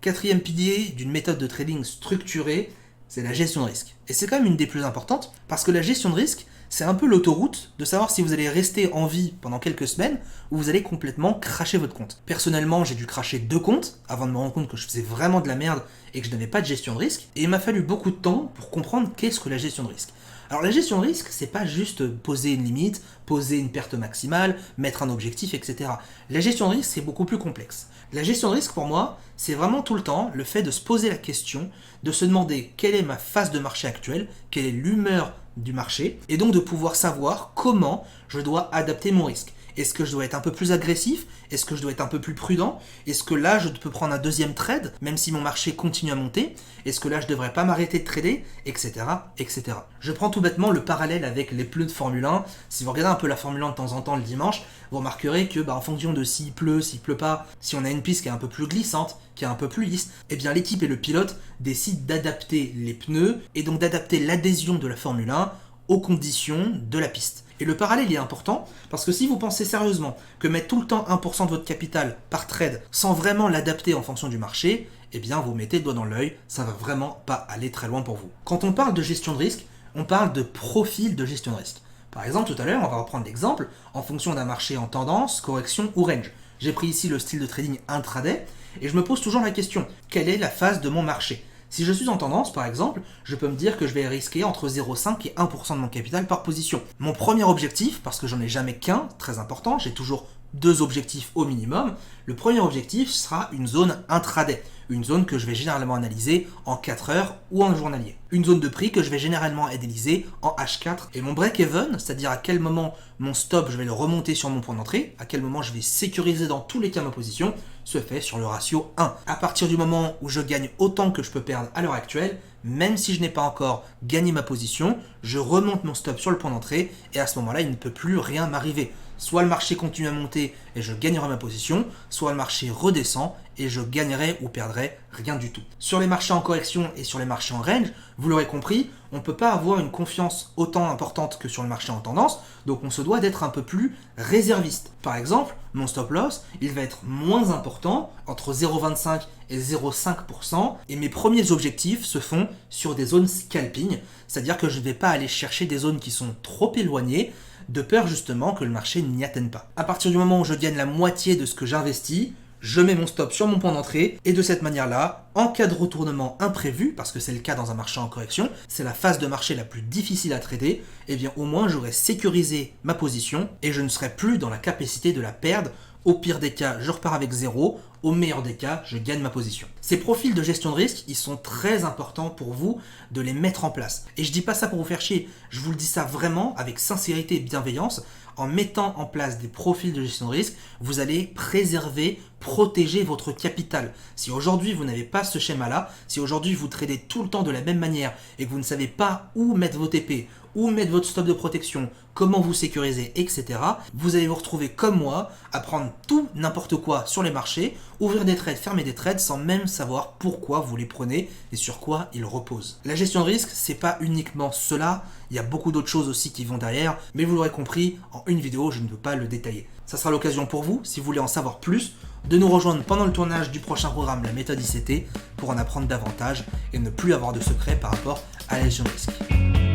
Quatrième pilier d'une méthode de trading structurée, c'est la gestion de risque. Et c'est quand même une des plus importantes, parce que la gestion de risque, c'est un peu l'autoroute de savoir si vous allez rester en vie pendant quelques semaines ou vous allez complètement cracher votre compte. Personnellement, j'ai dû cracher 2 comptes avant de me rendre compte que je faisais vraiment de la merde et que je n'avais pas de gestion de risque. Et il m'a fallu beaucoup de temps pour comprendre qu'est-ce que la gestion de risque. Alors la gestion de risque, c'est pas juste poser une limite, poser une perte maximale, mettre un objectif, etc. La gestion de risque, c'est beaucoup plus complexe. La gestion de risque, pour moi, c'est vraiment tout le temps le fait de se poser la question, de se demander quelle est ma phase de marché actuelle, quelle est l'humeur du marché, et donc de pouvoir savoir comment je dois adapter mon risque. Est-ce que je dois être un peu plus agressif? Est-ce que je dois être un peu plus prudent? Est-ce que là, je peux prendre un deuxième trade, même si mon marché continue à monter? Est-ce que là, je devrais pas m'arrêter de trader? Etc. etc. Je prends tout bêtement le parallèle avec les pneus de Formule 1. Si vous regardez un peu la Formule 1 de temps en temps le dimanche, vous remarquerez que en fonction de s'il pleut pas, si on a une piste qui est un peu plus glissante, qui est un peu plus lisse, eh bien l'équipe et le pilote décident d'adapter les pneus et donc d'adapter l'adhésion de la Formule 1 aux conditions de la piste. Et le parallèle est important parce que si vous pensez sérieusement que mettre tout le temps 1% de votre capital par trade sans vraiment l'adapter en fonction du marché, eh bien vous mettez le doigt dans l'œil, ça va vraiment pas aller très loin pour vous. Quand on parle de gestion de risque, on parle de profil de gestion de risque. Par exemple, tout à l'heure, on va reprendre l'exemple en fonction d'un marché en tendance, correction ou range. J'ai pris ici le style de trading intraday et je me pose toujours la question, quelle est la phase de mon marché ? Si je suis en tendance, par exemple, je peux me dire que je vais risquer entre 0,5 et 1% de mon capital par position. Mon premier objectif, parce que j'en ai jamais qu'un, très important, j'ai toujours 2 objectifs au minimum. Le premier objectif sera une zone intraday, une zone que je vais généralement analyser en 4 heures ou en journalier. Une zone de prix que je vais généralement analyser en H4. Et mon break-even, c'est-à-dire à quel moment mon stop, je vais le remonter sur mon point d'entrée, à quel moment je vais sécuriser dans tous les cas ma position, se fait sur le ratio 1. À partir du moment où je gagne autant que je peux perdre à l'heure actuelle, même si je n'ai pas encore gagné ma position, je remonte mon stop sur le point d'entrée et à ce moment-là, il ne peut plus rien m'arriver. Soit le marché continue à monter et je gagnerai ma position, soit le marché redescend et je gagnerai ou perdrai rien du tout. Sur les marchés en correction et sur les marchés en range, vous l'aurez compris, on ne peut pas avoir une confiance autant importante que sur le marché en tendance, donc on se doit d'être un peu plus réserviste. Par exemple, mon stop loss, il va être moins important, entre 0,25 et 0,5%, et mes premiers objectifs se font sur des zones scalping, c'est-à-dire que je ne vais pas aller chercher des zones qui sont trop éloignées, de peur justement que le marché n'y atteigne pas. À partir du moment où je gagne la moitié de ce que j'investis, je mets mon stop sur mon point d'entrée et de cette manière-là, en cas de retournement imprévu, parce que c'est le cas dans un marché en correction, c'est la phase de marché la plus difficile à trader, et bien au moins j'aurai sécurisé ma position et je ne serai plus dans la capacité de la perdre. Au pire des cas, je repars avec 0. Au meilleur des cas, je gagne ma position. Ces profils de gestion de risque, ils sont très importants pour vous de les mettre en place. Et je dis pas ça pour vous faire chier, je vous le dis ça vraiment avec sincérité et bienveillance. En mettant en place des profils de gestion de risque, vous allez préserver, protéger votre capital. Si aujourd'hui vous n'avez pas ce schéma-là, si aujourd'hui vous tradez tout le temps de la même manière et que vous ne savez pas où mettre vos TP, où mettre votre stop de protection, comment vous sécuriser, etc., vous allez vous retrouver comme moi à prendre tout, n'importe quoi sur les marchés, ouvrir des trades, fermer des trades sans même savoir pourquoi vous les prenez et sur quoi ils reposent. La gestion de risque, c'est pas uniquement cela, il y a beaucoup d'autres choses aussi qui vont derrière, mais vous l'aurez compris, en une vidéo, je ne peux pas le détailler. Ça sera l'occasion pour vous, si vous voulez en savoir plus, de nous rejoindre pendant le tournage du prochain programme La Méthode ICT pour en apprendre davantage et ne plus avoir de secrets par rapport à la gestion de risque.